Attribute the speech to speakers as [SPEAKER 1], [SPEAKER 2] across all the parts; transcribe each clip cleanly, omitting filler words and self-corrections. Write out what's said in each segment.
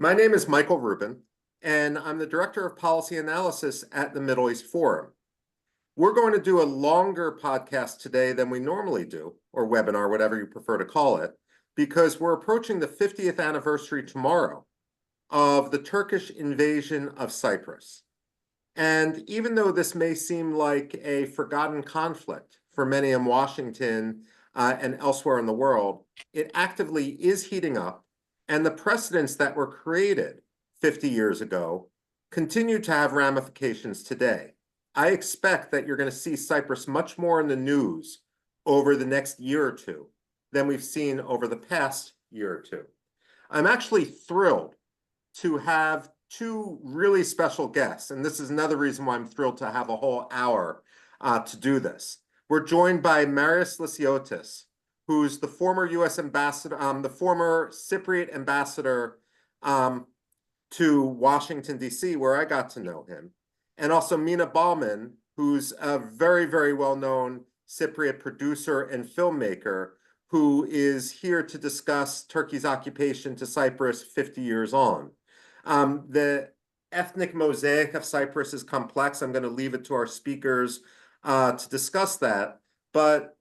[SPEAKER 1] My name is Michael Rubin, and I'm the Director of Policy Analysis at the Middle East Forum. We're going to do a longer podcast today than we normally do, or webinar, whatever you prefer to call it, because we're approaching the 50th anniversary tomorrow of the Turkish invasion of Cyprus. And even though this may seem like a forgotten conflict for many in Washington and elsewhere in the world, it actively is heating up, and the precedents that were created 50 years ago continue to have ramifications today. I expect that you're going to see Cyprus much more in the news over the next year or two than we've seen over the past year or two. I'm actually thrilled to have two really special guests, and this is another reason why I'm thrilled to have a whole hour to do this. We're joined by Marius Lyssiotis, who's the former U.S. ambassador, the former Cypriot ambassador to Washington, D.C., where I got to know him, and also Mina Balman, who's a very, very well-known Cypriot producer and filmmaker who is here to discuss Turkey's occupation to Cyprus 50 years on. The ethnic mosaic of Cyprus is complex. I'm going to leave it to our speakers to discuss that. But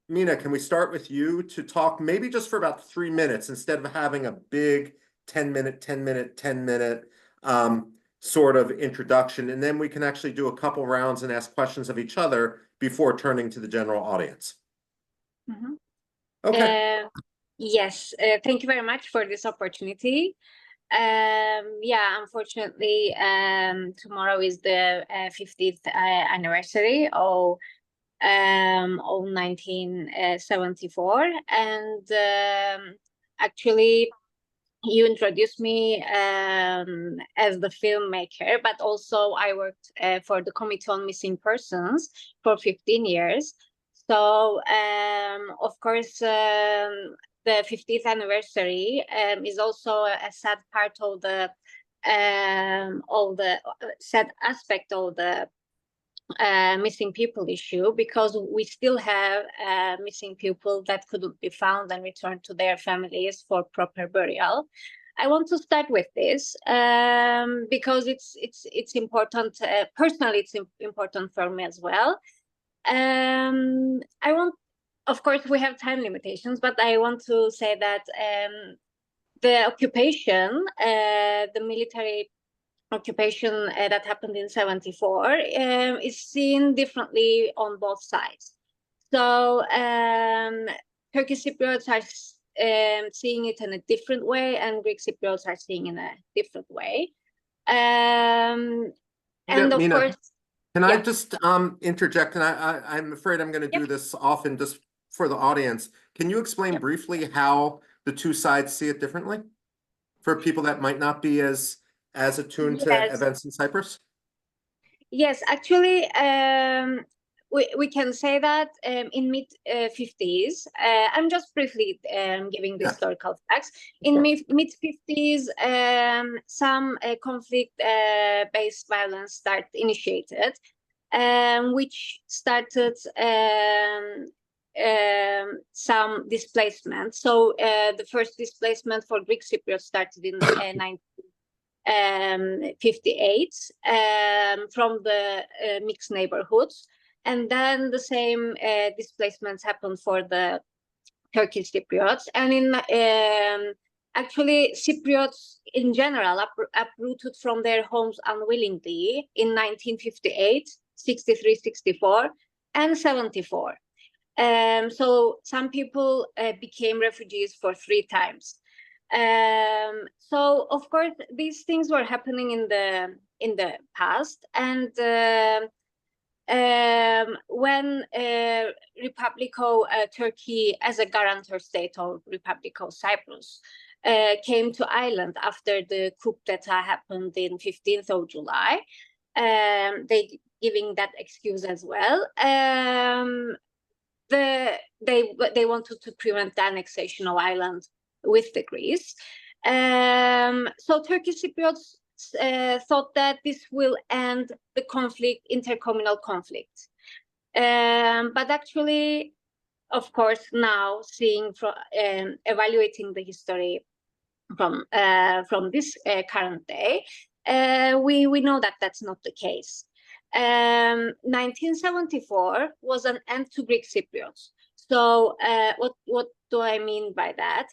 [SPEAKER 1] Mina, can we start with you to talk maybe just for about 3 minutes instead of having a big 10-minute sort of introduction, and then we can actually do a couple rounds and ask questions of each other before turning to the general audience.
[SPEAKER 2] Mm-hmm.
[SPEAKER 1] Okay.
[SPEAKER 2] Yes, thank you very much for this opportunity. Yeah, unfortunately, tomorrow is the 50th anniversary of 1974, and actually you introduced me as the filmmaker, but also I worked for the Committee on Missing Persons for 15 years. So, of course, the 50th anniversary is also a sad part of the sad aspect of the missing people issue, because we still have missing people that couldn't be found and returned to their families for proper burial. I want to start with this because it's important. Personally, it's important for me as well. Of course, we have time limitations, but I want to say that the occupation, the military occupation that happened in 74 is seen differently on both sides. So Turkish Cypriots are seeing it in a different way, and Greek Cypriots are seeing it in a different way. And of
[SPEAKER 1] Mina,
[SPEAKER 2] course,
[SPEAKER 1] can I just interject? And I'm afraid I'm going to do this often just for the audience. Can you explain briefly how the two sides see it differently for people that might not be as attuned to events in Cyprus?
[SPEAKER 2] Yes, actually, we can say that in mid-50s, I'm just briefly giving the historical facts. In mid-50s, some conflict-based violence initiated, which started some displacement. So the first displacement for Greek Cypriots started in 1958 from the mixed neighborhoods, and then the same displacements happened for the Turkish Cypriots. And in actually, Cypriots in general uprooted from their homes unwillingly in 1958, 63, 64, and 74. So some people became refugees for 3 times. So of course these things were happening in the past, and when Republic of Turkey as a guarantor state of Republic of Cyprus came to Ireland after the coup d'etat happened in 15th of July, they giving that excuse as well. They wanted to prevent the annexation of Ireland with the Greece. So Turkish Cypriots thought that this will end the conflict, intercommunal conflict. But actually, of course, now seeing from evaluating the history from this current day, we know that that's not the case. 1974 was an end to Greek Cypriots. So what do I mean by that?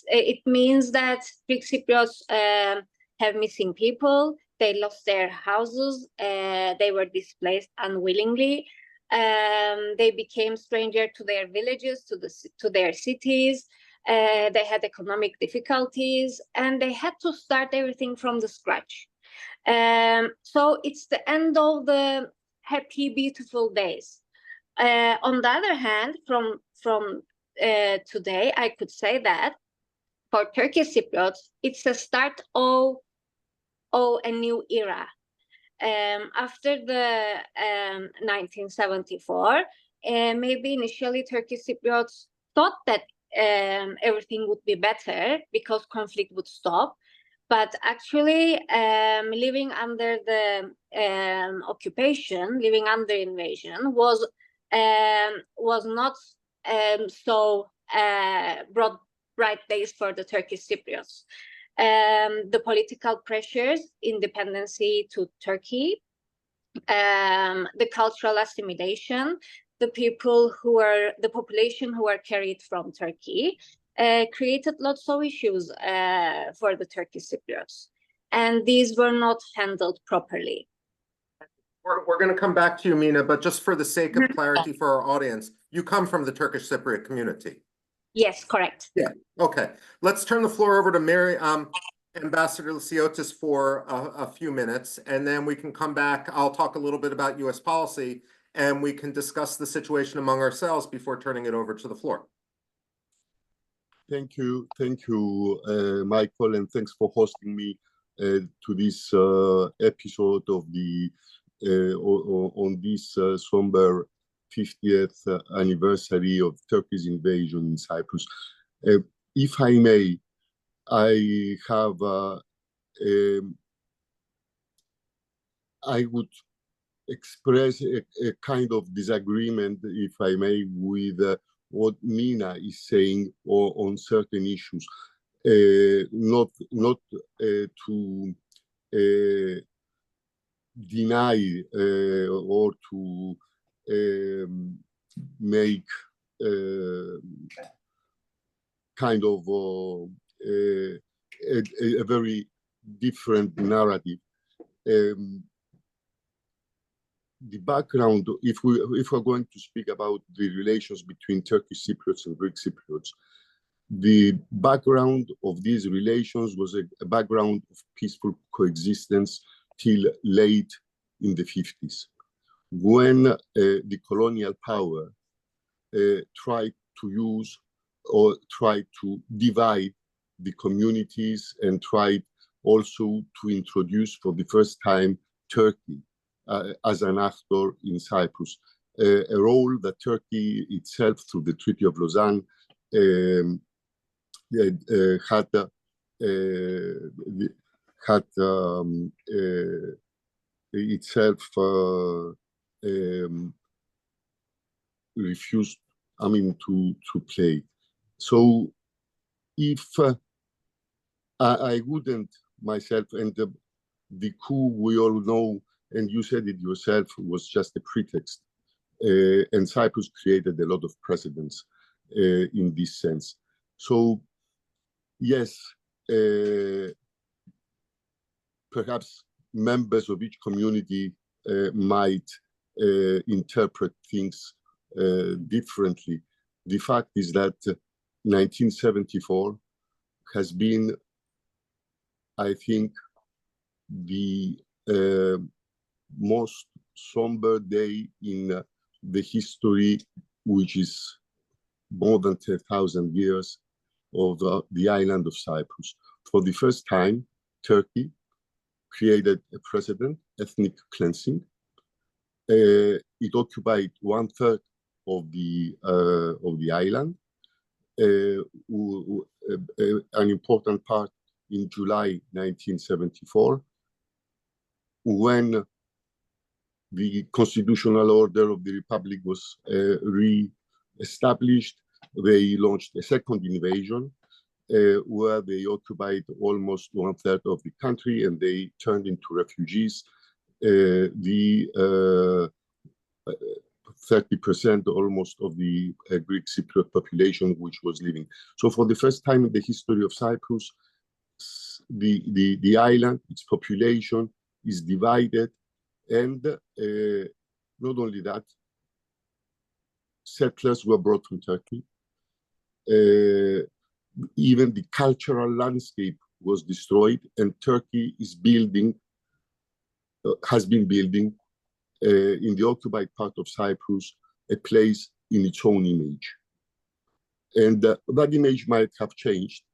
[SPEAKER 2] It means that Greek Cypriots have missing people. They lost their houses. They were displaced unwillingly. They became stranger to their villages, to their cities. They had economic difficulties, and they had to start everything from the scratch. So it's the end of the happy, beautiful days. On the other hand, from today, I could say that for Turkish Cypriots, it's a start of a new era. After the 1974, maybe initially Turkish Cypriots thought that everything would be better because conflict would stop. But actually, living under the occupation, living under invasion, was not so bright days for the Turkish Cypriots. The political pressures, independency to Turkey, the cultural assimilation, the population who are carried from Turkey, created lots of issues for the Turkish Cypriots, and these were not handled properly.
[SPEAKER 1] We're going to come back to you, Mina, but just for the sake of clarity for our audience, you come from the Turkish Cypriot community.
[SPEAKER 2] Yes, correct.
[SPEAKER 1] Yeah. Okay. Let's turn the floor over to Mary, Ambassador Lyssiotis for a few minutes, and then we can come back. I'll talk a little bit about U.S. policy, and we can discuss the situation among ourselves before turning it over to the floor.
[SPEAKER 3] Thank you, Michael, and thanks for hosting me to this episode of the on this somber 50th anniversary of Turkey's invasion in Cyprus. If I may, I have I would express a kind of disagreement, if I may, with what Mina is saying on certain issues, not to deny or to make kind of a very different narrative. The background, if we're going to speak about the relations between Turkish Cypriots and Greek Cypriots, the background of these relations was a background of peaceful coexistence till late in the 50s, when the colonial power tried to use or tried to divide the communities and tried also to introduce for the first time Turkey as an actor in Cyprus, a role that Turkey itself, through the Treaty of Lausanne, had itself refused, to play. So if I wouldn't myself, and the coup we all know, and you said it yourself, was just a pretext. And Cyprus created a lot of precedents in this sense. So yes, perhaps members of each community might interpret things differently. The fact is that 1974 has been, I think, the most somber day in the history, which is more than 10,000 years, of the island of Cyprus. For the first time, Turkey created a precedent, ethnic cleansing. It occupied 1/3 of the island, an important part in July 1974, when the constitutional order of the Republic was re-established. They launched a second invasion, where they occupied almost 1/3 of the country and they turned into refugees. The 30% almost of the Greek Cypriot population which was living. So for the first time in the history of Cyprus, the island, its population is divided, and not only that, settlers were brought from Turkey. Even the cultural landscape was destroyed, and Turkey is building, has been building in the occupied part of Cyprus a place in its own image. And that image might have changed.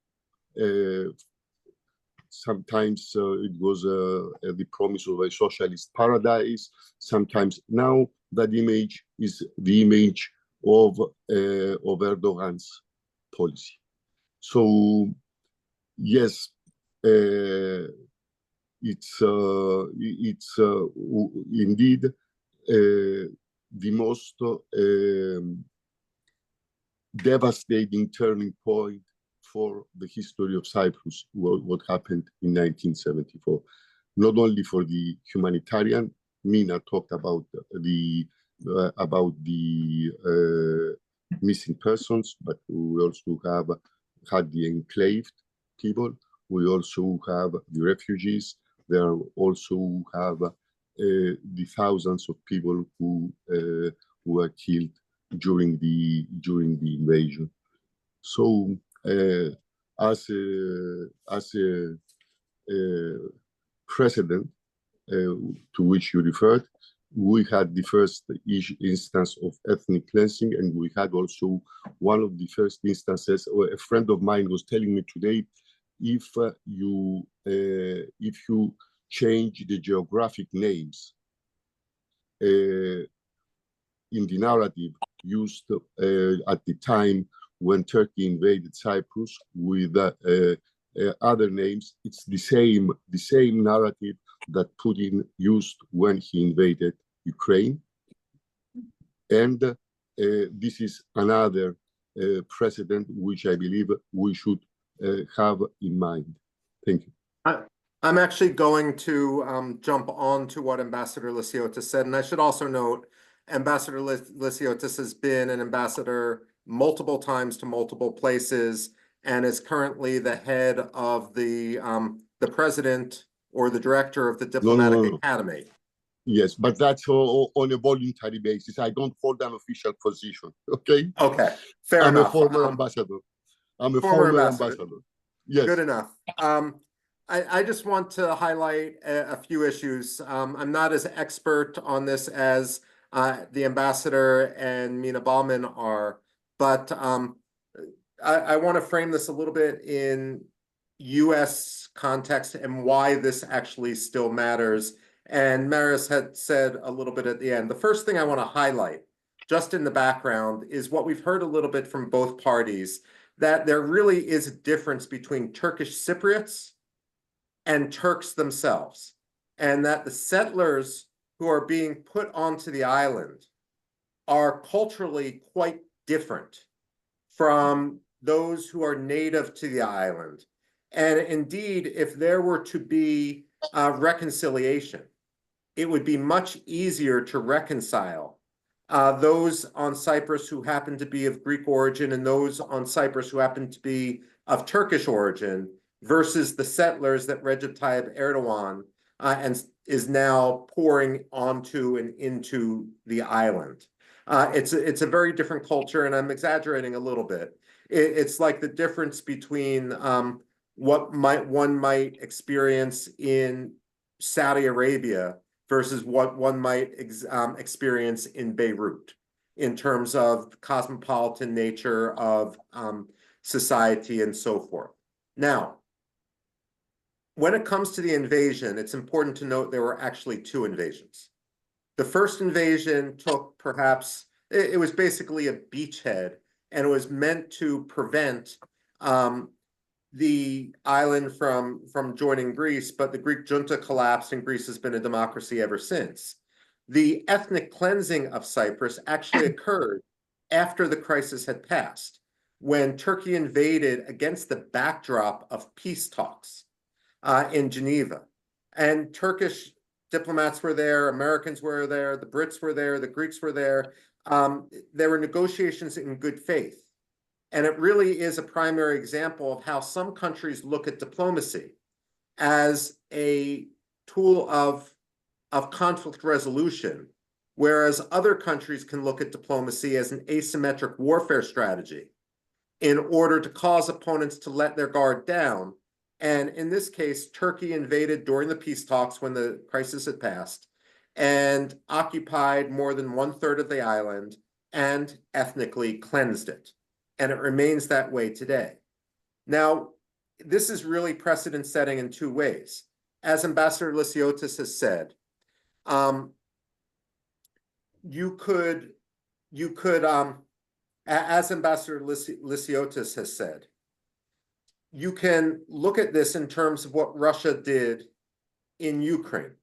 [SPEAKER 3] Sometimes it was the promise of a socialist paradise. Sometimes now that image is the image of Erdogan's policy. So yes, it's indeed the most devastating turning point for the history of Cyprus, what happened in 1974. Not only for the humanitarian, Mina talked about the missing persons, but we also have had the enclaved people. We also have the refugees. There also have the thousands of people who were killed during the invasion. So as a precedent to which you referred, we had the first instance of ethnic cleansing, and we had also one of the first instances. A friend of mine was telling me today, if you change the geographic names in the narrative used at the time when Turkey invaded Cyprus with other names, it's the same narrative that Putin used when he invaded Ukraine. And this is another precedent which I believe we should have in mind. Thank you.
[SPEAKER 1] I'm actually going to jump on to what Ambassador Lyssiotis said. And I should also note, Ambassador Lyssiotis has been an ambassador multiple times to multiple places and is currently the head of the president or the director of the Diplomatic Academy.
[SPEAKER 3] Yes, but that's on a voluntary basis. I don't hold an official position, okay?
[SPEAKER 1] Okay, fair enough.
[SPEAKER 3] I'm a former ambassador. I'm a former ambassador. Yes.
[SPEAKER 1] Good enough. I just want to highlight a few issues. I'm not as expert on this as the ambassador and Mina Balman are, but I want to frame this a little bit in US context and why this actually still matters. And Maris had said a little bit at the end. The first thing I want to highlight, just in the background, is what we've heard a little bit from both parties, that there really is a difference between Turkish Cypriots and Turks themselves, and that the settlers who are being put onto the island are culturally quite different from those who are native to the island. And indeed, if there were to be reconciliation, it would be much easier to reconcile those on Cyprus who happen to be of Greek origin and those on Cyprus who happen to be of Turkish origin versus the settlers that Recep Tayyip Erdogan and is now pouring onto and into the island. It's a very different culture, and I'm exaggerating a little bit. It's like the difference between what one might experience in Saudi Arabia versus what one might experience in Beirut in terms of cosmopolitan nature of society and so forth. Now, when it comes to the invasion, it's important to note there were actually two invasions. The first invasion took perhaps, it was basically a beachhead, and it was meant to prevent the island from joining Greece, but the Greek junta collapsed and Greece has been a democracy ever since. The ethnic cleansing of Cyprus actually occurred after the crisis had passed. when Turkey invaded against the backdrop of peace talks in Geneva. And Turkish diplomats were there, Americans were there, the Brits were there, the Greeks were there. There were negotiations in good faith. And it really is a primary example of how some countries look at diplomacy as a tool of conflict resolution, whereas other countries can look at diplomacy as an asymmetric warfare strategy in order to cause opponents to let their guard down. And in this case, Turkey invaded during the peace talks when the crisis had passed and occupied more than 1/3 of the island and ethnically cleansed it. And it remains that way today. Now, this is really precedent setting in two ways. As Ambassador Lyssiotis has said, as Ambassador Lyssiotis has said, you can look at this in terms of what Russia did in Ukraine.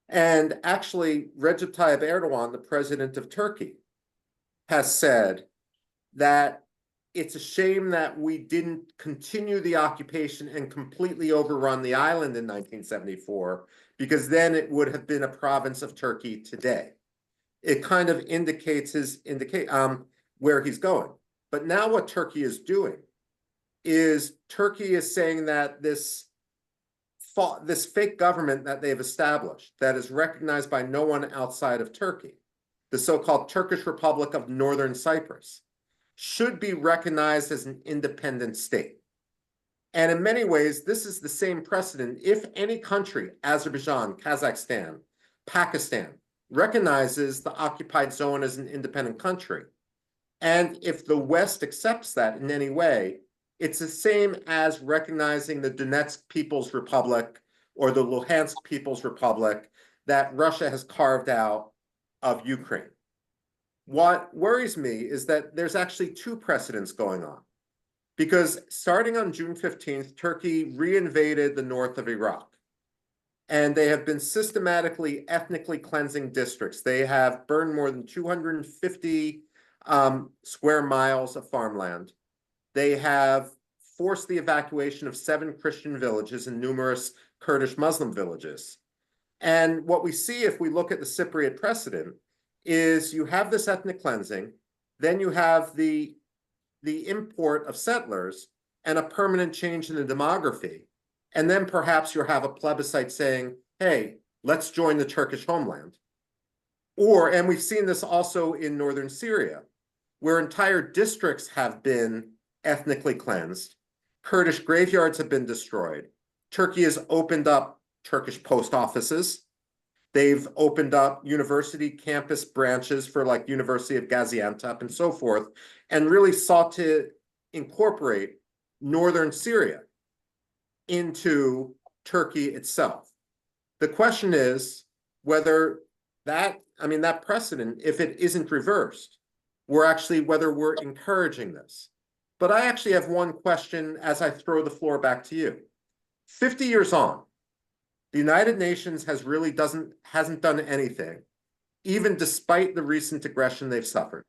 [SPEAKER 1] And actually, Recep Tayyip Erdogan, the president of Turkey, has said that it's a shame that we didn't continue the occupation and completely overrun the island in 1974, because then it would have been a province of Turkey today. It kind of indicates where he's going. But now what Turkey is doing is Turkey is saying that this fake government that they've established that is recognized by no one outside of Turkey, the so-called Turkish Republic of Northern Cyprus, should be recognized as an independent state. And in many ways, this is the same precedent. If any country, Azerbaijan, Kazakhstan, Pakistan, recognizes the occupied zone as an independent country, and if the West accepts that in any way, it's the same as recognizing the Donetsk People's Republic or the Luhansk People's Republic that Russia has carved out of Ukraine. What worries me is that there's actually two precedents going on. Because starting on June 15th, Turkey reinvaded the north of Iraq. And they have been systematically ethnically cleansing districts. They have burned more than 250 square miles of farmland. They have forced the evacuation of 7 Christian villages and numerous Kurdish Muslim villages. And what we see if we look at the Cypriot precedent is you have this ethnic cleansing, then you have the import of settlers and a permanent change in the demography. And then perhaps you'll have a plebiscite saying, hey, let's join the Turkish homeland. And we've seen this also in northern Syria, where entire districts have been ethnically cleansed. Kurdish graveyards have been destroyed. Turkey has opened up Turkish post offices. They've opened up university campus branches for like University of Gaziantep and so forth, and really sought to incorporate northern Syria into Turkey itself. The question is whether that precedent, if it isn't reversed, whether we're encouraging this. But I actually have one question as I throw the floor back to you. 50 years on, the United Nations hasn't done anything, even despite the recent aggression they've suffered.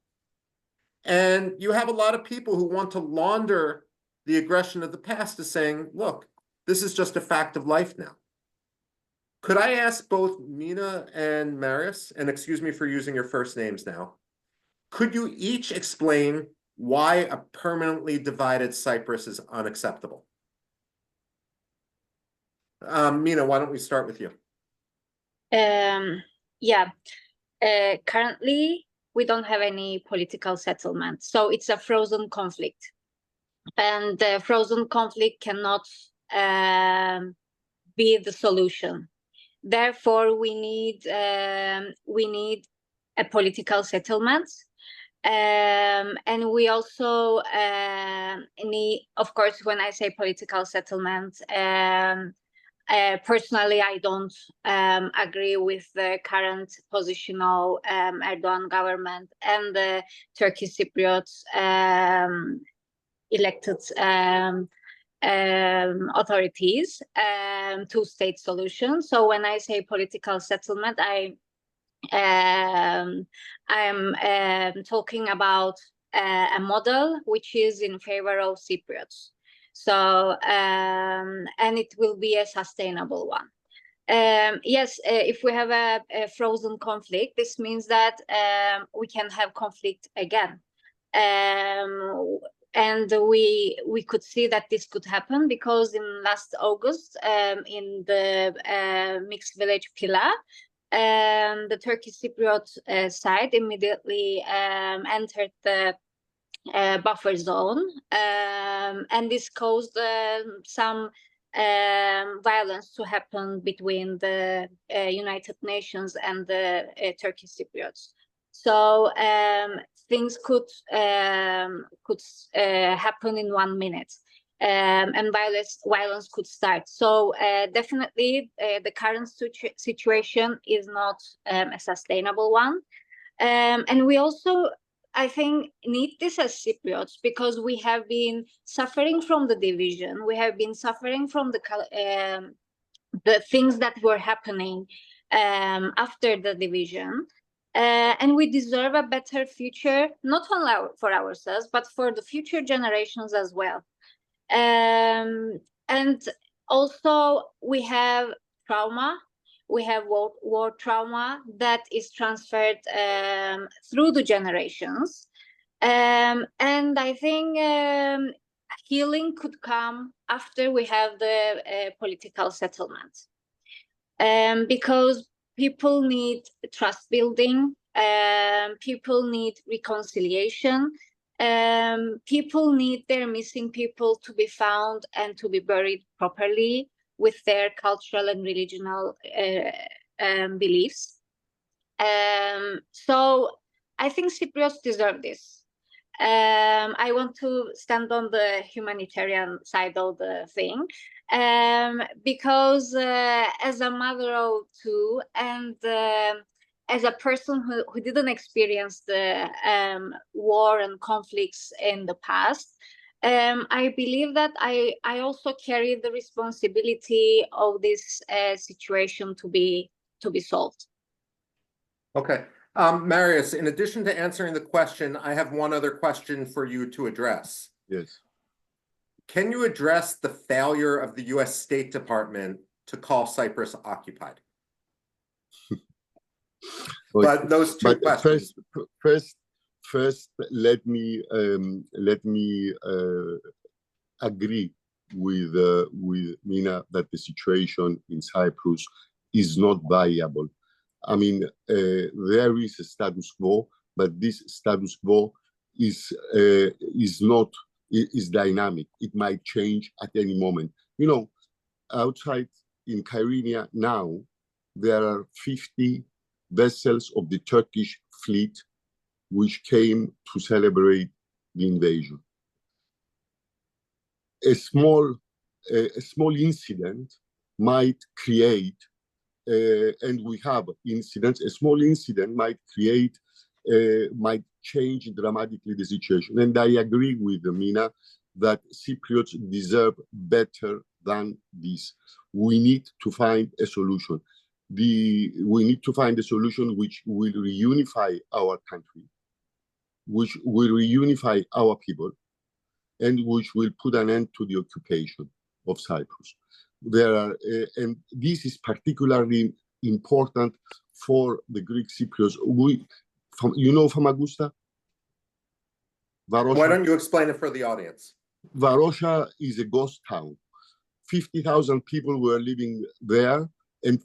[SPEAKER 1] And you have a lot of people who want to launder the aggression of the past as saying, look, this is just a fact of life now. Could I ask both Mina and Marius, and excuse me for using your first names now, could you each explain why a permanently divided Cyprus is unacceptable? Mina, why don't we start with you?
[SPEAKER 2] Currently, we don't have any political settlement. So it's a frozen conflict. And the frozen conflict cannot be the solution. Therefore, we need a political settlement. And we also need, of course, when I say political settlement, personally, I don't agree with the current position of Erdogan government and the Turkish Cypriots elected authorities, two-state solution. So when I say political settlement, I'm talking about a model which is in favor of Cypriots. So, and it will be a sustainable one. Yes, if we have a frozen conflict, this means that we can have conflict again. And we could see that this could happen because in last August, in the mixed village Pila, the Turkish Cypriot side immediately entered the buffer zone, and this caused some violence to happen between the United Nations and the Turkish Cypriots. So things could happen in 1 minute, and violence could start. So definitely the current situation is not a sustainable one, and we also, I think, need this as Cypriots because we have been suffering from the division. We have been suffering from the things that were happening after the division. And we deserve a better future, not only for ourselves, but for the future generations as well. And also we have trauma. We have war trauma that is transferred through the generations. And I think healing could come after we have the political settlement. Because people need trust building, people need reconciliation, people need their missing people to be found and to be buried properly with their cultural and religional beliefs. So I think Cypriots deserve this. I want to stand on the humanitarian side of the thing, because as a mother of two and as a person who didn't experience the war and conflicts in the past, I believe that I also carry the responsibility of this situation to be solved.
[SPEAKER 1] Okay. Marius, in addition to answering the question, I have one other question for you to address.
[SPEAKER 3] Yes.
[SPEAKER 1] Can you address the failure of the U.S. State Department to call Cyprus occupied? But those two questions.
[SPEAKER 3] First, let me agree with Mina that the situation in Cyprus is not viable. I mean, there is a status quo, but this status quo is dynamic. It might change at any moment. You know, outside in Kyrenia now, there are 50 vessels of the Turkish fleet which came to celebrate the invasion. A small incident might create, and we have incidents, a small incident might create, might change dramatically the situation. And I agree with Mina that Cypriots deserve better than this. We need to find a solution. We need to find a solution which will reunify our country, which will reunify our people, and which will put an end to the occupation of Cyprus. There are, and this is particularly important for the Greek Cypriots. You know Famagusta?
[SPEAKER 1] Why don't you explain it for the audience?
[SPEAKER 3] Varosha is a ghost town. 50,000 people were living there, and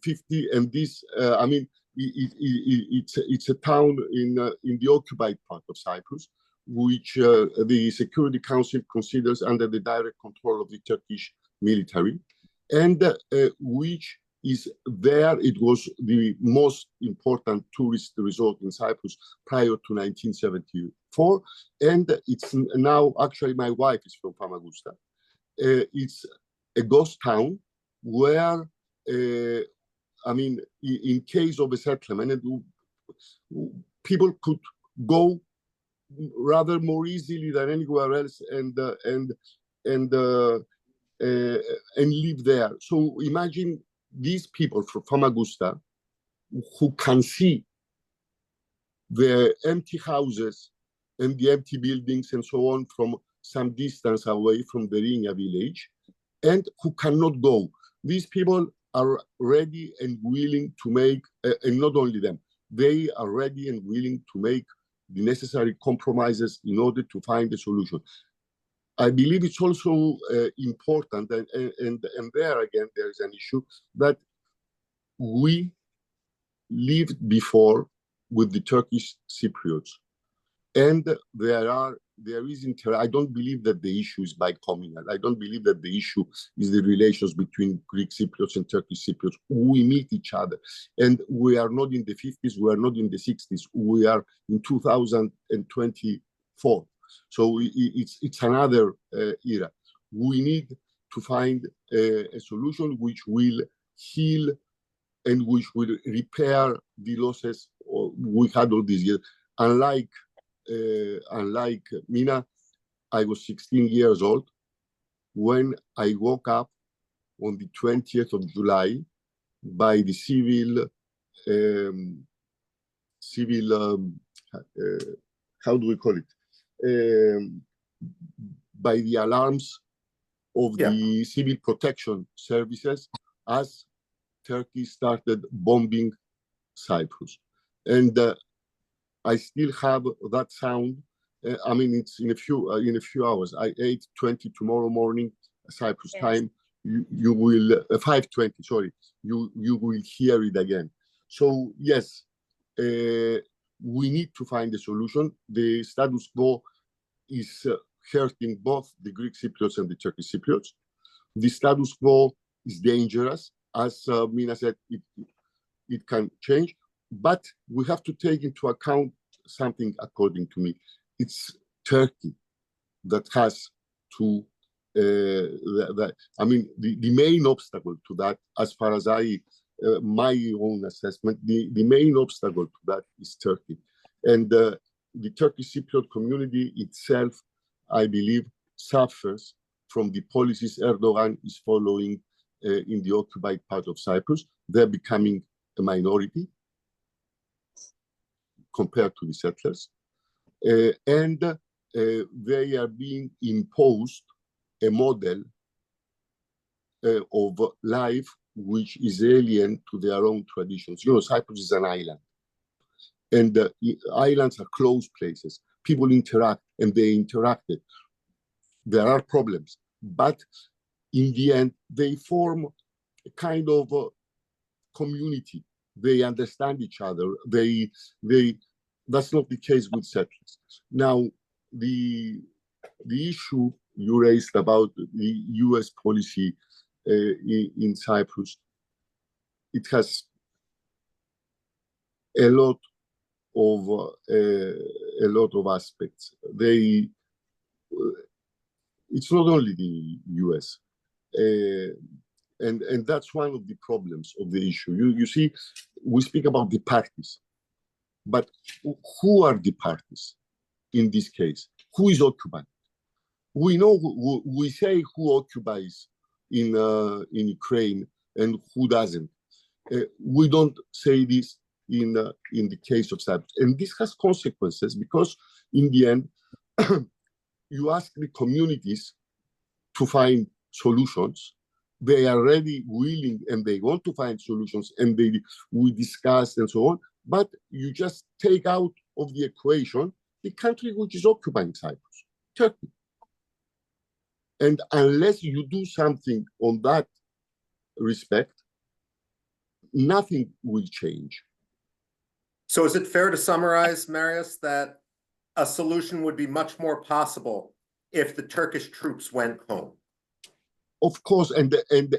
[SPEAKER 3] I mean, it's a town in the occupied part of Cyprus, which the Security Council considers under the direct control of the Turkish military, and which is there. It was the most important tourist resort in Cyprus prior to 1974, and it's now, actually my wife is from Famagusta. It's a ghost town where, I mean, in case of a settlement, people could go rather more easily than anywhere else and live there. So imagine these people from Famagusta who can see the empty houses and the empty buildings and so on from some distance away from the Rinia village, and who cannot go. These people are ready and willing to make, and not only them, they are ready and willing to make the necessary compromises in order to find a solution. I believe it's also important, and there again, there is an issue that we lived before with the Turkish Cypriots. And I don't believe that the issue is bicommunal. I don't believe that the issue is the relations between Greek Cypriots and Turkish Cypriots. We meet each other. And we are not in the 50s, we are not in the 60s. We are in 2024. So it's another era. We need to find a solution which will heal and which will repair the losses we had all these years. Unlike Mina, I was 16 years old when I woke up on the 20th of July by the how do we call it? By the alarms of the civil protection services as Turkey started bombing Cyprus. And I still have that sound. I mean, it's in a few hours. 8:20 tomorrow morning, Cyprus time. You will 5:20. Sorry, you will hear it again. So yes, we need to find a solution. The status quo is hurting both the Greek Cypriots and the Turkish Cypriots. The status quo is dangerous, as Mina said. It can change. But we have to take into account something, according to me. It's Turkey that has to, the main obstacle to that, as far as my own assessment, the main obstacle to that is Turkey. And the Turkish Cypriot community itself, I believe, suffers from the policies Erdogan is following in the occupied part of Cyprus. They're becoming a minority compared to the settlers, and they are being imposed a model of life which is alien to their own traditions. You know, Cyprus is an island, and islands are closed places. People interact, and they interacted. There are problems, but in the end, they form a kind of community. They understand each other. That's not the case with settlers. Now, the issue you raised about the U.S. policy in Cyprus, it has a lot of aspects. It's not only the U.S. And that's one of the problems of the issue. You see, we speak about the parties, but who are the parties in this case? Who is occupying? We know we say who occupies in Ukraine and who doesn't. We don't say this in the case of Cyprus, and this has consequences because in the end, you ask the communities to find solutions. They are ready, willing, and they want to find solutions, and we discuss and so on. But you just take out of the equation the country which is occupying Cyprus, Turkey. And unless you do something on that respect, nothing will change.
[SPEAKER 1] So is it fair to summarize, Marius, that a solution would be much more possible if the Turkish troops went home?
[SPEAKER 3] Of course, and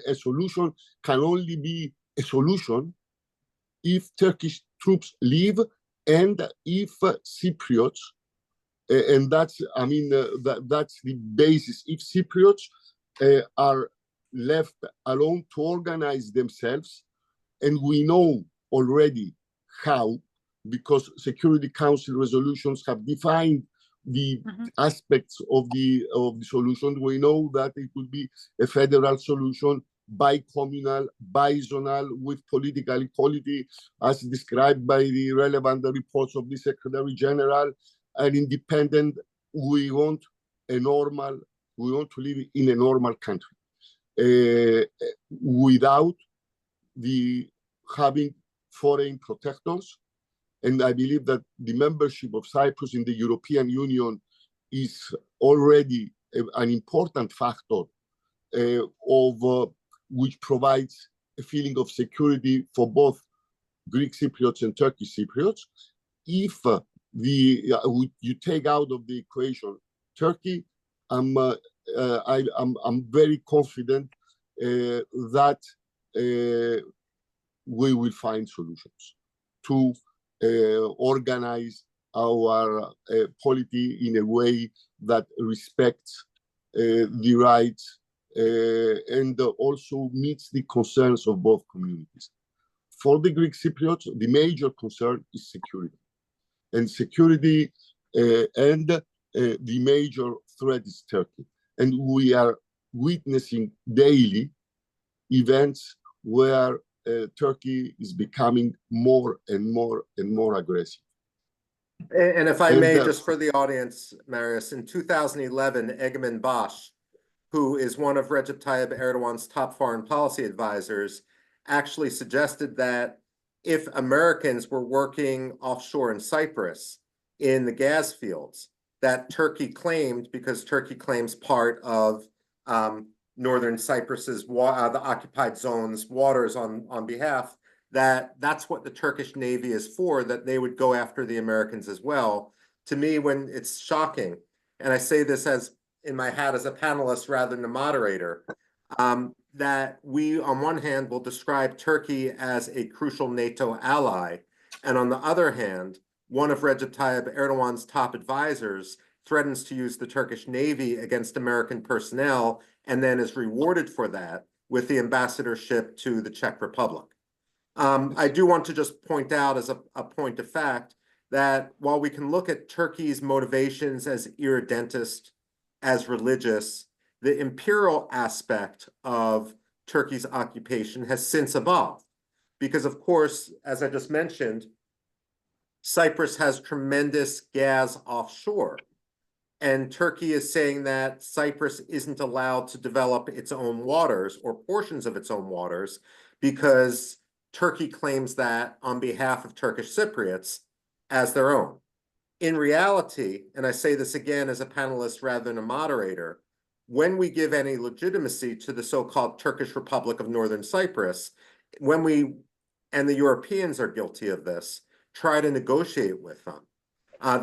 [SPEAKER 3] a solution can only be a solution if Turkish troops leave and if Cypriots, and that's the basis. If Cypriots are left alone to organize themselves, and we know already how, because Security Council resolutions have defined the aspects of the solution. We know that it would be a federal solution, bi-communal, bi-zonal, with political equality, as described by the relevant reports of the Secretary General. an independent, we want to live in a normal country without having foreign protectors. And I believe that the membership of Cyprus in the European Union is already an important factor which provides a feeling of security for both Greek Cypriots and Turkish Cypriots. If you take out of the equation Turkey, I'm very confident that we will find solutions to organize our polity in a way that respects the rights and also meets the concerns of both communities. For the Greek Cypriots, the major concern is security. And security and the major threat is Turkey. And we are witnessing daily events where Turkey is becoming more and more aggressive.
[SPEAKER 1] And if I may, just for the audience, Marius, in 2011, Egemen Baş, who is one of Recep Tayyip Erdogan's top foreign policy advisors, actually suggested that if Americans were working offshore in Cyprus in the gas fields that Turkey claimed, because Turkey claims part of northern Cyprus's the occupied zone's waters on behalf, that's what the Turkish Navy is for, that they would go after the Americans as well. To me, when it's shocking, and I say this as in my hat as a panelist rather than a moderator, that we, on one hand, will describe Turkey as a crucial NATO ally, and on the other hand, one of Recep Tayyip Erdogan's top advisors threatens to use the Turkish Navy against American personnel and then is rewarded for that with the ambassadorship to the Czech Republic. I do want to just point out as a point of fact that while we can look at Turkey's motivations as irredentist, as religious, the imperial aspect of Turkey's occupation has since evolved. Because of course, as I just mentioned, Cyprus has tremendous gas offshore. And Turkey is saying that Cyprus isn't allowed to develop its own waters or portions of its own waters because Turkey claims that on behalf of Turkish Cypriots as their own. In reality, and I say this again as a panelist rather than a moderator, when we give any legitimacy to the so-called Turkish Republic of Northern Cyprus, when we, and the Europeans are guilty of this, try to negotiate with them.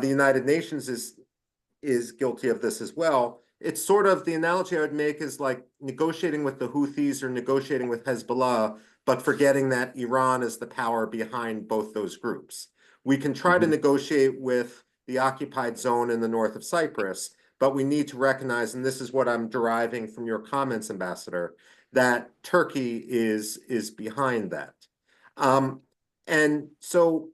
[SPEAKER 1] The United Nations is guilty of this as well. It's sort of, the analogy I would make is like negotiating with the Houthis or negotiating with Hezbollah, but forgetting that Iran is the power behind both those groups. We can try to negotiate with the occupied zone in the north of Cyprus, but we need to recognize, and this is what I'm deriving from your comments, Ambassador, that Turkey is behind that. And so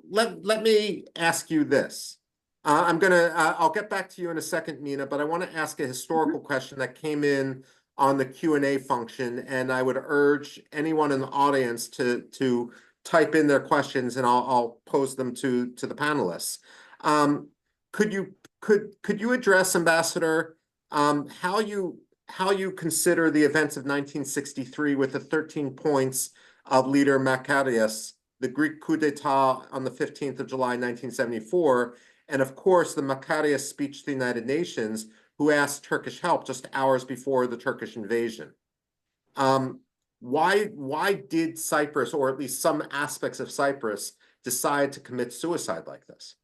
[SPEAKER 1] let me ask you this. I'll get back to you in a second, Mina, but I want to ask a historical question that came in on the Q&A function, and I would urge anyone in the audience to type in their questions, and I'll pose them to the panelists. Could you address, Ambassador, how you consider the events of 1963 with the 13 points of leader Makarios, the Greek coup d'etat on the 15th of July, 1974, and of course the Makarios speech to the United Nations, who asked Turkish help just hours before the Turkish invasion. Why did Cyprus, or at least some aspects of Cyprus, decide to commit suicide like this?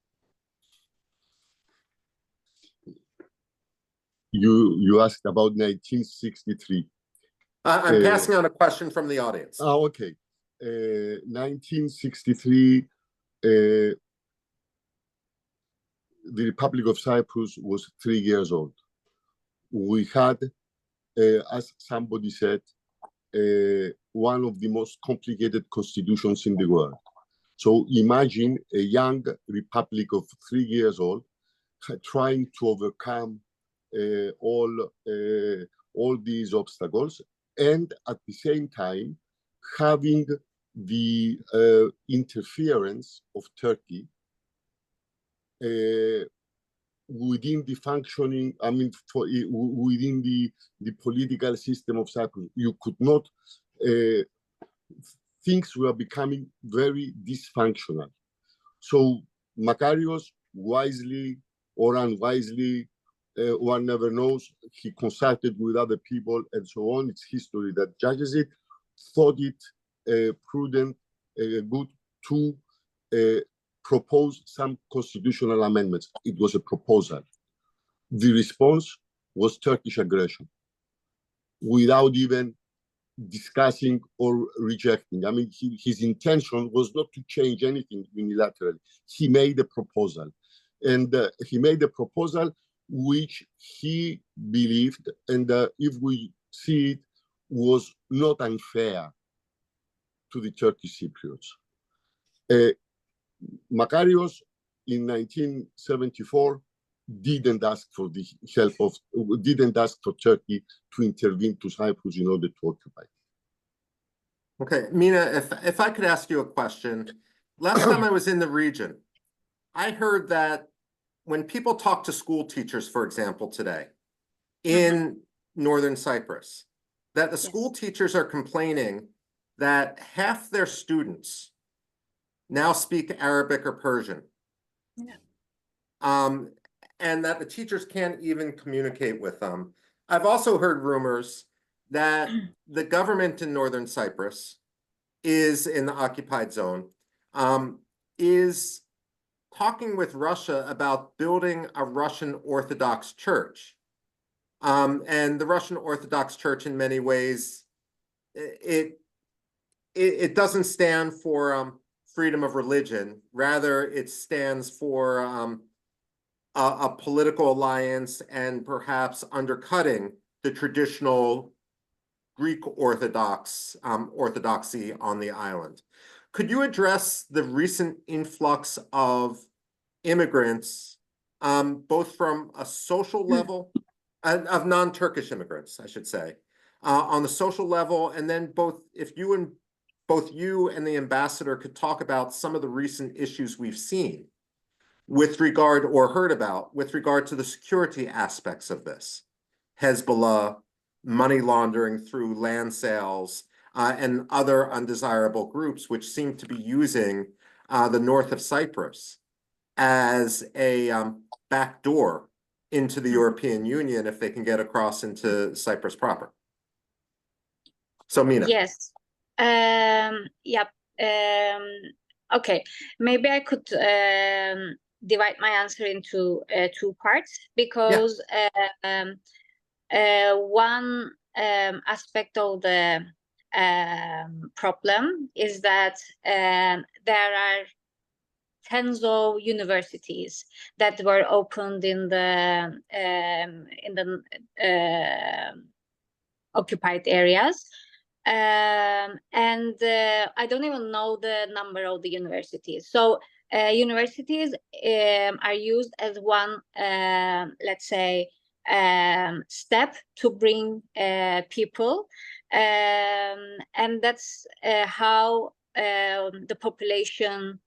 [SPEAKER 3] You asked about 1963.
[SPEAKER 1] I'm passing on a question from the audience.
[SPEAKER 3] Oh, okay. 1963, the Republic of Cyprus was 3 years old. We had, as somebody said, one of the most complicated constitutions in the world. So imagine a young republic of 3 years old trying to overcome all these obstacles, and at the same time having the interference of Turkey within the functioning, I mean, within the political system of Cyprus. You could not, things were becoming very dysfunctional. So Makarios, wisely or unwisely, one never knows, he consulted with other people and so on. It's history that judges it, thought it prudent, good to propose some constitutional amendments. It was a proposal. The response was Turkish aggression without even discussing or rejecting. I mean, his intention was not to change anything unilaterally. He made a proposal, and he made a proposal which he believed, and if we see it, was not unfair to the Turkish Cypriots. Makarios in 1974 didn't ask for the help of, didn't ask for Turkey to intervene to Cyprus in order to occupy.
[SPEAKER 1] Okay, Mina, if I could ask you a question. Last time I was in the region, I heard that when people talk to school teachers, for example, today in northern Cyprus, that the school teachers are complaining that half their students now speak Arabic or Persian. And that the teachers can't even communicate with them. I've also heard rumors that the government in northern Cyprus is in the occupied zone, is talking with Russia about building a Russian Orthodox church. And the Russian Orthodox Church, in many ways, it doesn't stand for freedom of religion. Rather, it stands for a political alliance and perhaps undercutting the traditional Greek Orthodoxy on the island. Could you address the recent influx of immigrants, both from a social level, of non-Turkish immigrants, I should say, on the social level, and then both you and the ambassador could talk about some of the recent issues we've seen with regard, or heard about, with regard to the security aspects of this. Hezbollah, money laundering through land sales, and other undesirable groups which seem to be using the north of Cyprus as a backdoor into the European Union if they can get across into Cyprus proper. So, Mina.
[SPEAKER 2] Yes. Yep. Okay. Maybe I could divide my answer into two parts, because one aspect of the problem is that there are tens of universities that were opened in the occupied areas. And I don't even know the number of the universities. So universities are used as one, let's say, step to bring people. And that's how the population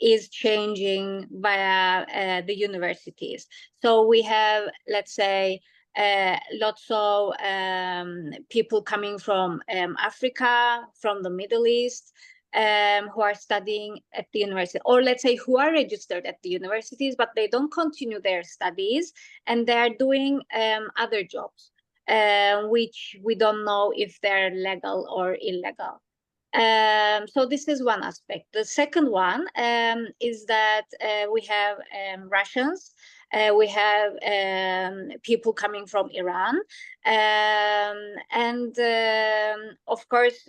[SPEAKER 2] is changing via the universities. So we have, let's say, lots of people coming from Africa, from the Middle East, who are studying at the university, or let's say who are registered at the universities, but they don't continue their studies, and they are doing other jobs, which we don't know if they're legal or illegal. So this is one aspect. The second one is that we have Russians, we have people coming from Iran, and of course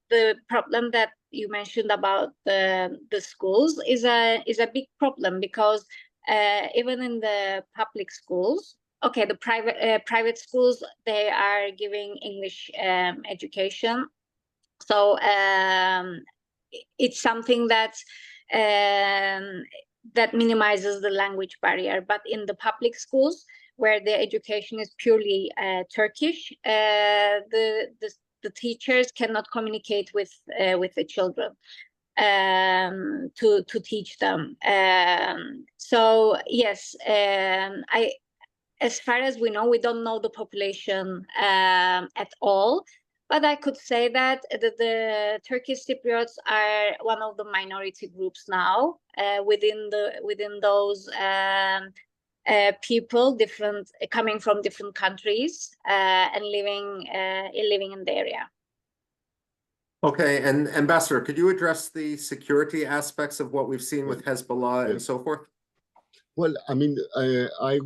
[SPEAKER 2] the problem that you mentioned about the schools is a big problem, because even in the public schools, okay, the private schools, they are giving English education. So it's something that that minimizes the language barrier. But in the public schools, where the education is purely Turkish, the teachers cannot communicate with the children. to teach them. So yes, as far as we know, we don't know the population at all. But I could say that the Turkish Cypriots are one of the minority groups now within those people, coming from different countries and living in the area.
[SPEAKER 1] Okay, and Ambassador, could you address the security aspects of what we've seen with Hezbollah and so forth?
[SPEAKER 3] Well, I mean, I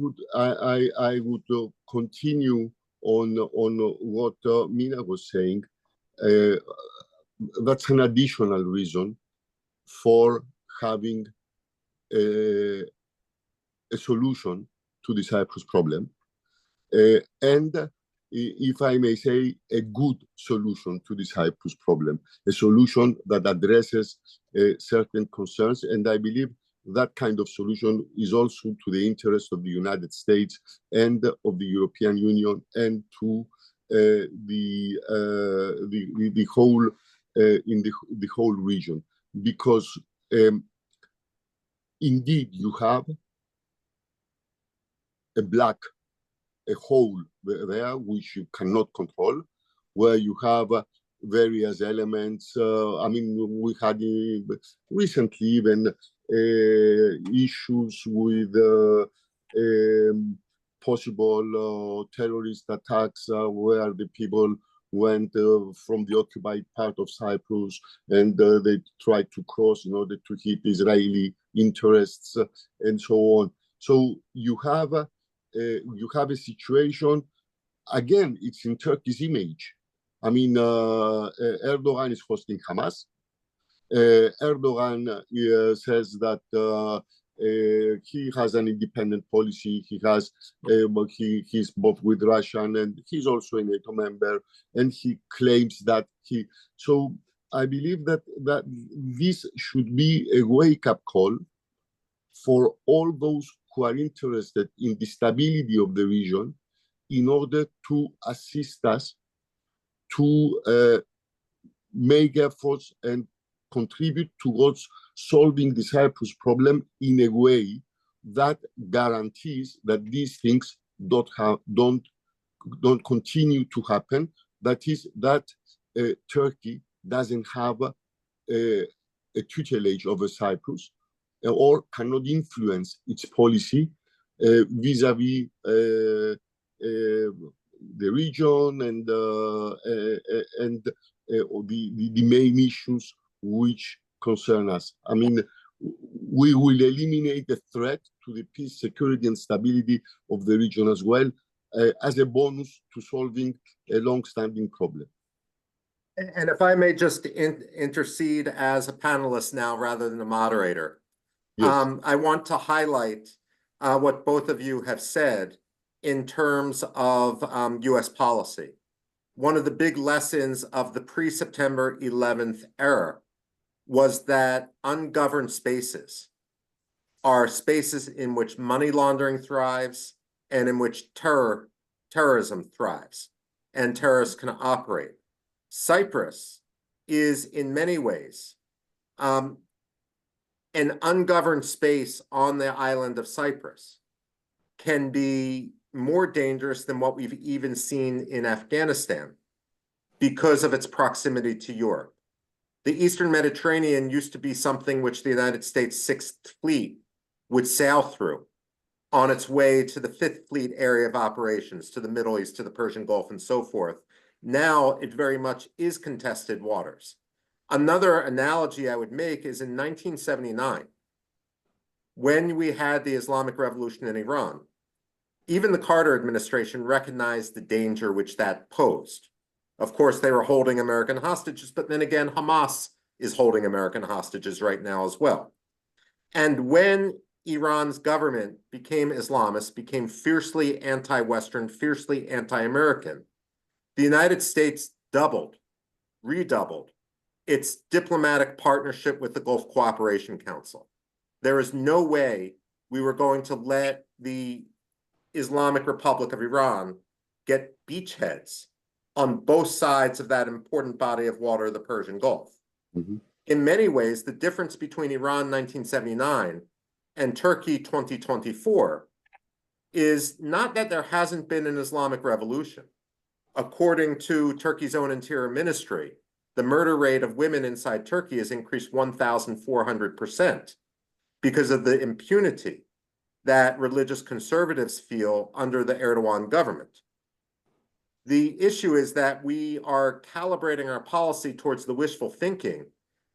[SPEAKER 3] would continue on what Mina was saying. That's an additional reason for having a solution to the Cyprus problem, and if I may say, a good solution to the Cyprus problem, a solution that addresses certain concerns. And I believe that kind of solution is also to the interest of the United States and of the European Union, and to the whole in the whole region, because indeed you have a hole there which you cannot control, where you have various elements. I mean, we had recently even issues with possible terrorist attacks where the people went from the occupied part of Cyprus, and they tried to cross in order to hit Israeli interests and so on. So you have a situation, again, it's in Turkey's image. I mean, Erdogan is hosting Hamas. Erdogan says that he has an independent policy. He's both with Russia, and he's also a NATO member, and he claims that so I believe that this should be a wake-up call for all those who are interested in the stability of the region, in order to assist us to make efforts and contribute towards solving the Cyprus problem in a way that guarantees that these things don't continue to happen. That is, that Turkey doesn't have a tutelage over Cyprus, or cannot influence its policy vis-à-vis the region and the main issues which concern us. I mean, we will eliminate the threat to the peace, security, and stability of the region as well, as a bonus to solving a long-standing problem.
[SPEAKER 1] And if I may just intercede as a panelist now rather than a moderator. Yes. I want to highlight what both of you have said in terms of U.S. policy. One of the big lessons of the pre-September 11th era was that ungoverned spaces are spaces in which money laundering thrives and in which terrorism thrives and terrorists can operate. Cyprus is in many ways an ungoverned space on the island of Cyprus can be more dangerous than what we've even seen in Afghanistan because of its proximity to Europe. The Eastern Mediterranean used to be something which the United States Sixth Fleet would sail through on its way to the Fifth Fleet area of operations, to the Middle East, to the Persian Gulf, and so forth. Now it very much is contested waters. Another analogy I would make is in 1979, when we had the Islamic Revolution in Iran, even the Carter administration recognized the danger which that posed. Of course, they were holding American hostages, but then again, Hamas is holding American hostages right now as well. And when Iran's government became Islamist, became fiercely anti-Western, fiercely anti-American, the United States redoubled its diplomatic partnership with the Gulf Cooperation Council. There is no way we were going to let the Islamic Republic of Iran get beachheads on both sides of that important body of water, the Persian Gulf. Mm-hmm. in many ways, the difference between Iran 1979 and Turkey 2024 is not that there hasn't been an Islamic revolution. According to Turkey's own interior ministry, the murder rate of women inside Turkey has increased 1,400% because of the impunity that religious conservatives feel under the Erdogan government. The issue is that we are calibrating our policy towards the wishful thinking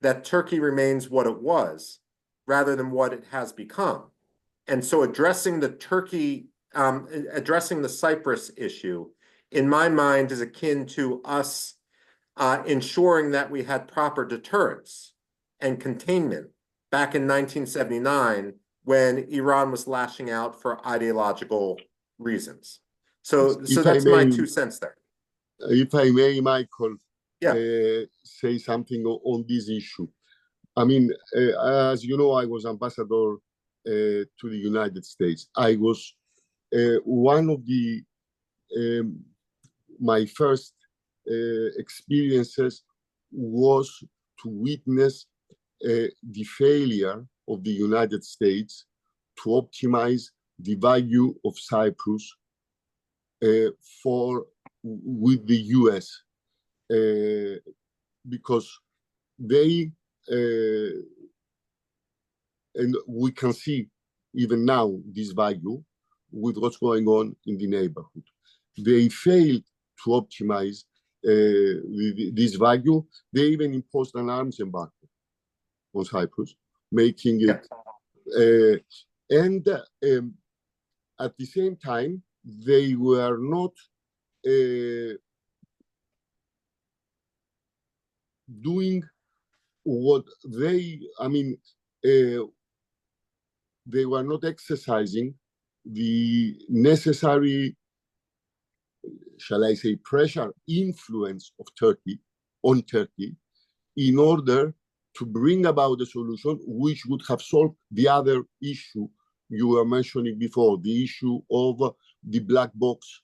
[SPEAKER 1] that Turkey remains what it was rather than what it has become. And so addressing the Cyprus issue, in my mind, is akin to us ensuring that we had proper deterrence and containment back in 1979 when Iran was lashing out for ideological reasons. So that's my 2 cents there.
[SPEAKER 3] If I may, Michael,
[SPEAKER 1] Yeah.
[SPEAKER 3] say something on this issue. I mean, as you know, I was ambassador to the United States. I was one of the my first experiences was to witness the failure of the United States to optimize the value of Cyprus with the US, because they and we can see even now this value with what's going on in the neighborhood. They failed to optimize this value. They even imposed an arms embargo on Cyprus, making it, and at the same time, they were not doing what they were not exercising the necessary, shall I say, pressure, influence of Turkey on Turkey in order to bring about a solution which would have solved the other issue you were mentioning before, the issue of the black box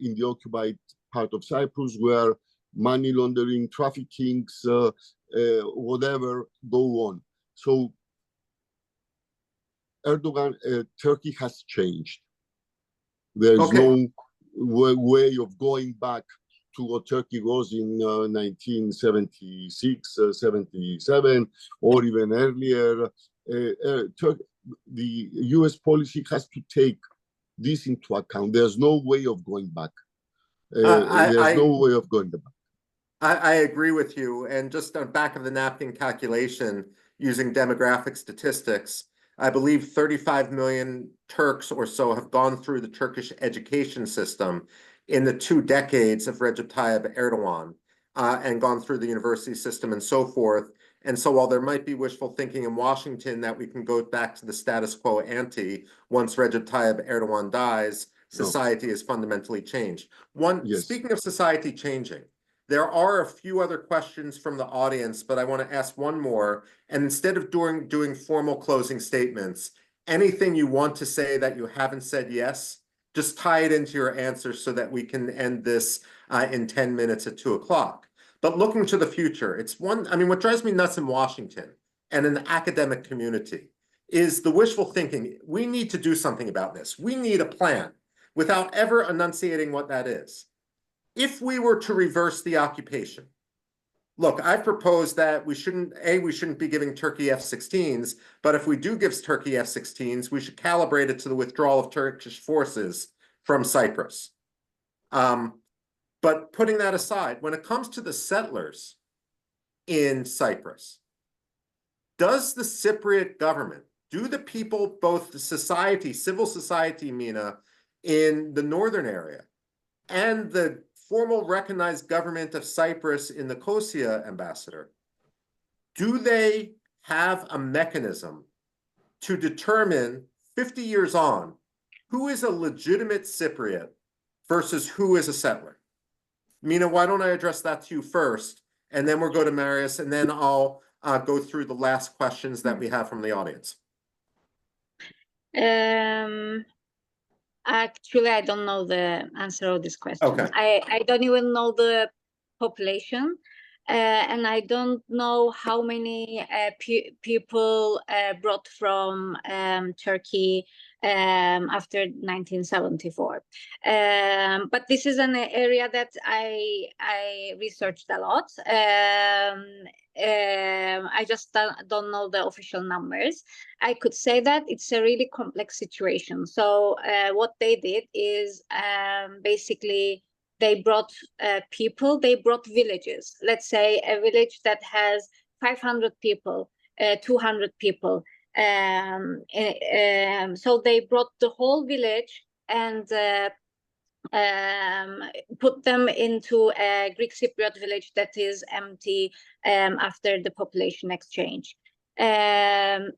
[SPEAKER 3] in the occupied part of Cyprus, where money laundering, trafficking, whatever go on. So Erdogan, Turkey has changed. There is no way of going back to what Turkey was in 1976, 77, or even earlier. The US policy has to take this into account. There's no way of going back. There's no way of going back.
[SPEAKER 1] I agree with you. And just on back of the napkin calculation, using demographic statistics, I believe 35 million Turks or so have gone through the Turkish education system in the 2 decades of Recep Tayyip Erdogan, and gone through the university system and so forth. And so while there might be wishful thinking in Washington that we can go back to the status quo ante once Recep Tayyip Erdogan dies, society has fundamentally changed. Speaking of society changing, there are a few other questions from the audience, but I want to ask one more. And instead of doing formal closing statements, anything you want to say that you haven't said yes, just tie it into your answer so that we can end this in 10 minutes at 2 o'clock. But looking to the future, what drives me nuts in Washington and in the academic community is the wishful thinking. We need to do something about this. We need a plan without ever enunciating what that is. If we were to reverse the occupation, look, I've proposed that we shouldn't be giving Turkey F-16s, but if we do give Turkey F-16s, we should calibrate it to the withdrawal of Turkish forces from Cyprus. But putting that aside, when it comes to the settlers in Cyprus, does the Cypriot government, do the people, both the society, civil society, Mina, in the northern area, and the formal recognized government of Cyprus in Nicosia, Ambassador, do they have a mechanism to determine 50 years on who is a legitimate Cypriot versus who is a settler? Mina, why don't I address that to you first, and then we'll go to Marius, and then I'll go through the last questions that we have from the audience.
[SPEAKER 2] Actually, I don't know the answer of this question.
[SPEAKER 1] Okay.
[SPEAKER 2] I don't even know the population. And I don't know how many people brought from Turkey after 1974. But this is an area that I researched a lot. I just don't know the official numbers. I could say that it's a really complex situation. So what they did is basically they brought people, they brought villages. Let's say a village that has 500 people, 200 people. So they brought the whole village and put them into a Greek Cypriot village that is empty after the population exchange. Yes,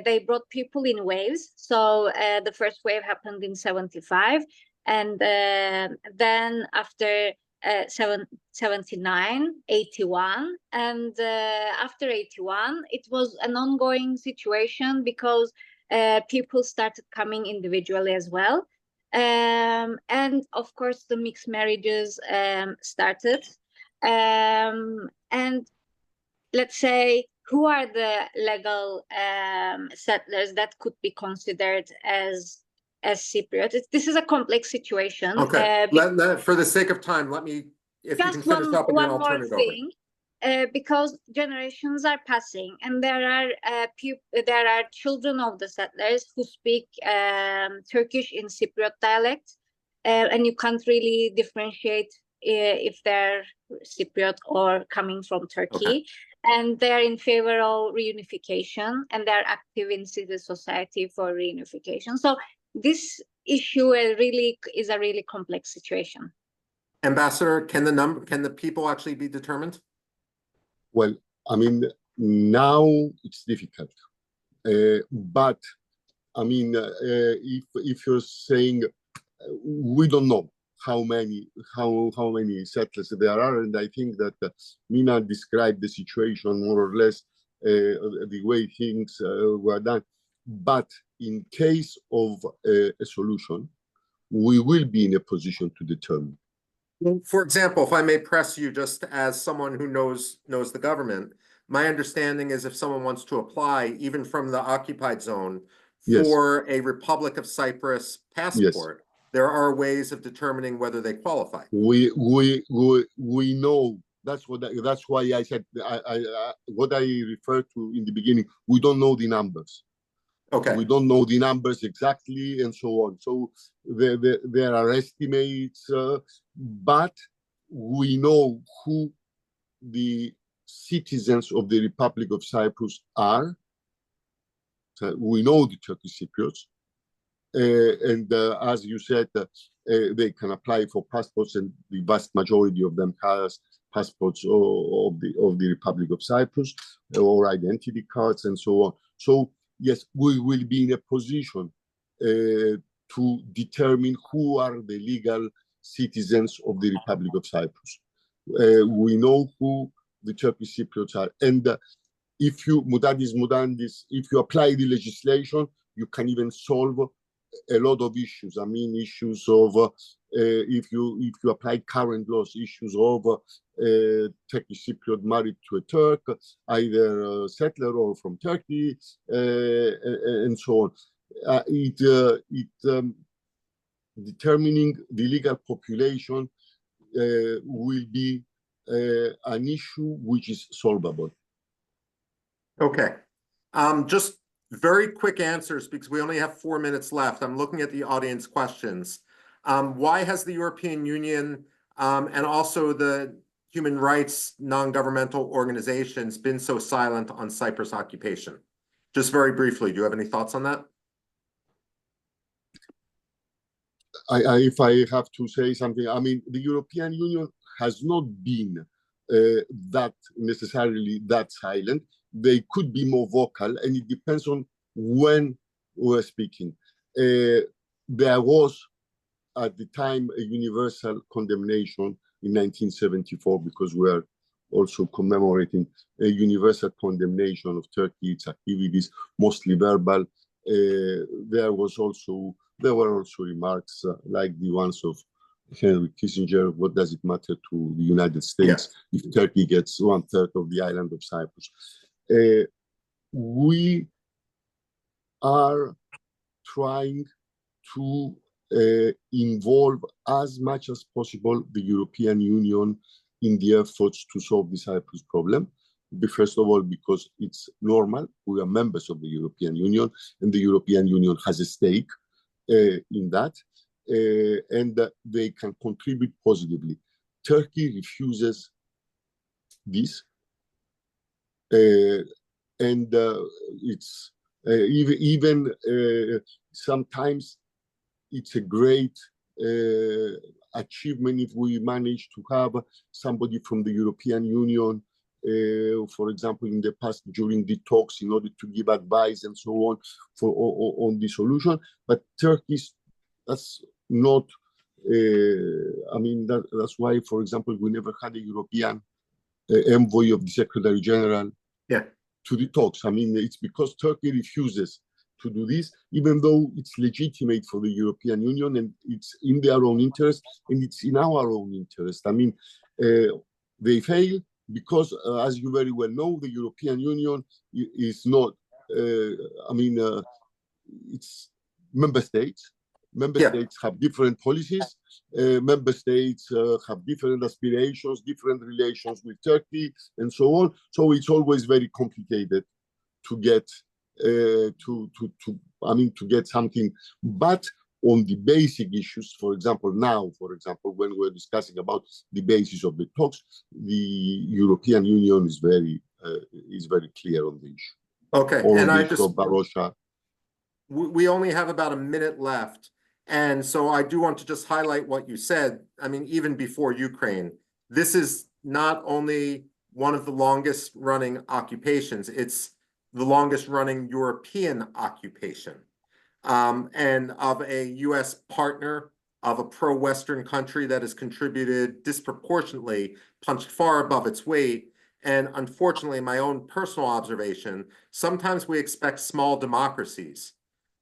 [SPEAKER 2] they brought people in waves. So the first wave happened in 75, and then after 79, 81, and after 81, it was an ongoing situation because people started coming individually as well. And of course, the mixed marriages started. And let's say, who are the legal settlers that could be considered as Cypriot? This is a complex situation.
[SPEAKER 1] Okay, for the sake of time, let me, if you can finish up and then I'll turn it over.
[SPEAKER 2] Because generations are passing, and there are children of the settlers who speak Turkish in Cypriot dialect, and you can't really differentiate if they're Cypriot or coming from Turkey. Okay. And they're in favor of reunification, and they're active in civil society for reunification. So this issue is a really complex situation.
[SPEAKER 1] Ambassador, can the people actually be determined?
[SPEAKER 3] Well, I mean, now it's difficult, but I mean, if you're saying we don't know how many settlers there are, and I think that Mina described the situation more or less the way things were done. But in case of a solution, we will be in a position to determine.
[SPEAKER 1] For example, if I may press you just as someone who knows the government, my understanding is if someone wants to apply, even from the occupied zone, for a Republic of Cyprus passport, there are ways of determining whether they qualify.
[SPEAKER 3] We know. That's why I said what I referred to in the beginning. We don't know the numbers.
[SPEAKER 1] Okay.
[SPEAKER 3] We don't know the numbers exactly, and so on. So there are estimates, but we know who the citizens of the Republic of Cyprus are. So we know the Turkish Cypriots, and as you said, they can apply for passports, and the vast majority of them has passports of the Republic of Cyprus or identity cards and so on. So yes, we will be in a position to determine who are the legal citizens of the Republic of Cyprus. We know who the Turkish Cypriots are, and if you mudadis mudandis, if you apply the legislation, you can even solve a lot of issues. I mean, issues of if you apply current laws, issues of Turkish Cypriot married to a Turk, either a settler or from Turkey, and so on. Determining the legal population will be an issue which is solvable.
[SPEAKER 1] Okay. Just very quick answers because we only have 4 minutes left. I'm looking at the audience questions. Why has the European Union and also the human rights non-governmental organizations been so silent on Cyprus occupation? Just very briefly, do you have any thoughts on that?
[SPEAKER 3] If I have to say something, I mean, the European Union has not been that necessarily that silent. They could be more vocal, and it depends on when we're speaking. There was, at the time, a universal condemnation in 1974, because we're also commemorating a universal condemnation of Turkey, its activities, mostly verbal. There were also remarks like the ones of Henry Kissinger, what does it matter to the United States if Turkey gets 1/3 of the island of Cyprus? We are trying to involve as much as possible the European Union in the efforts to solve the Cyprus problem. First of all, because it's normal, we are members of the European Union, and the European Union has a stake in that, and they can contribute positively. Turkey refuses this, and it's even sometimes it's a great achievement if we manage to have somebody from the European Union, for example, in the past during the talks, in order to give advice and so on on the solution. But Turkey, that's not. I mean, that's why, for example, we never had a European envoy of the Secretary General to the talks. I mean, it's because Turkey refuses to do this, even though it's legitimate for the European Union and it's in their own interest and it's in our own interest. I mean, they fail because, as you very well know, the European Union is not, it's member states. Member states have different policies. Member states have different aspirations, different relations with Turkey, and so on. So it's always very complicated to get to get something. But on the basic issues, for example, when we're discussing about the basis of the talks, the European Union is very clear on the issue.
[SPEAKER 1] Okay,
[SPEAKER 3] or
[SPEAKER 1] and
[SPEAKER 3] on the issue of Barosha.
[SPEAKER 1] We only have about a minute left. And so I do want to just highlight what you said. I mean, even before Ukraine, this is not only one of the longest running occupations, it's the longest running European occupation. And of a US partner, of a pro-Western country that has contributed disproportionately, punched far above its weight. And unfortunately, my own personal observation, sometimes we expect small democracies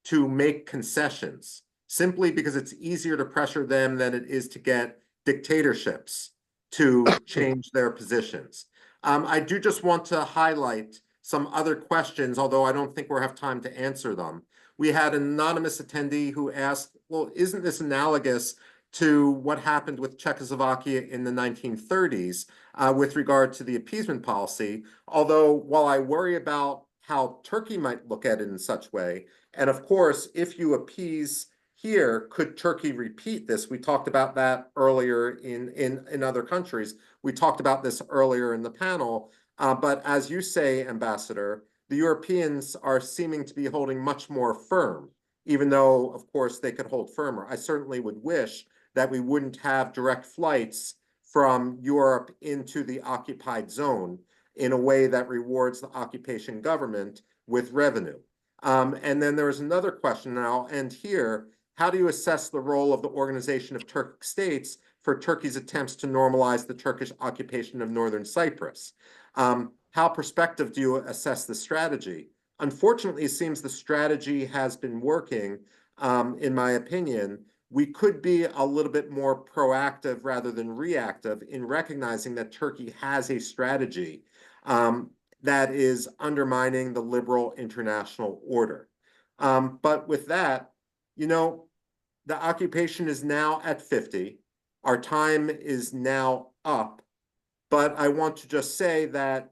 [SPEAKER 1] to make concessions simply because it's easier to pressure them than it is to get dictatorships to change their positions. I do just want to highlight some other questions, although I don't think we'll have time to answer them. We had an anonymous attendee who asked, well, isn't this analogous to what happened with Czechoslovakia in the 1930s with regard to the appeasement policy? Although, while I worry about how Turkey might look at it in such way, and of course, if you appease here, could Turkey repeat this? We talked about that earlier in other countries. We talked about this earlier in the panel. But as you say, Ambassador, the Europeans are seeming to be holding much more firm, even though, of course, they could hold firmer. I certainly would wish that we wouldn't have direct flights from Europe into the occupied zone in a way that rewards the occupation government with revenue. And then there is another question, and I'll end here. How do you assess the role of the Organization of Turkic States for Turkey's attempts to normalize the Turkish occupation of northern Cyprus? How prospective do you assess the strategy? Unfortunately, it seems the strategy has been working, in my opinion. We could be a little bit more proactive rather than reactive in recognizing that Turkey has a strategy that is undermining the liberal international order. But with that, the occupation is now at 50. Our time is now up. But I want to just say that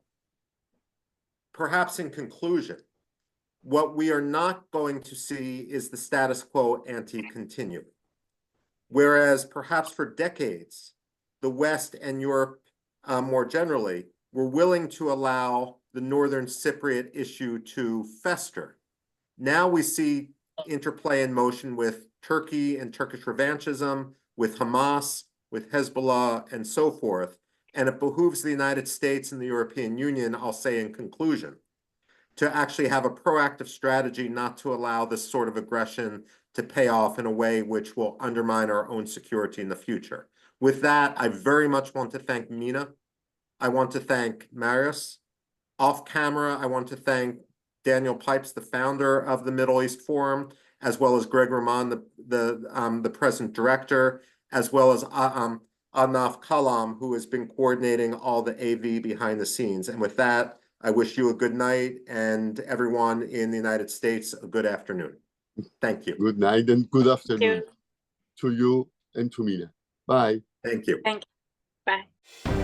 [SPEAKER 1] perhaps in conclusion, what we are not going to see is the status quo ante continuum. Whereas perhaps for decades, the West and Europe more generally were willing to allow the Northern Cypriot issue to fester. Now we see interplay in motion with Turkey and Turkish revanchism, with Hamas, with Hezbollah, and so forth. And it behooves the United States and the European Union, I'll say in conclusion, to actually have a proactive strategy not to allow this sort of aggression to pay off in a way which will undermine our own security in the future. With that, I very much want to thank Mina. I want to thank Marius. Off camera, I want to thank Daniel Pipes, the founder of the Middle East Forum, as well as Greg Roman, the present director. as well as Anaf Kalam, who has been coordinating all the AV behind the scenes. And with that, I wish you a good night, and everyone in the United States a good afternoon. Thank you.
[SPEAKER 3] Good night and good
[SPEAKER 2] Thank
[SPEAKER 3] afternoon
[SPEAKER 2] you.
[SPEAKER 3] to you and to Mina. Bye.
[SPEAKER 1] Thank you.
[SPEAKER 2] Thank you. Bye.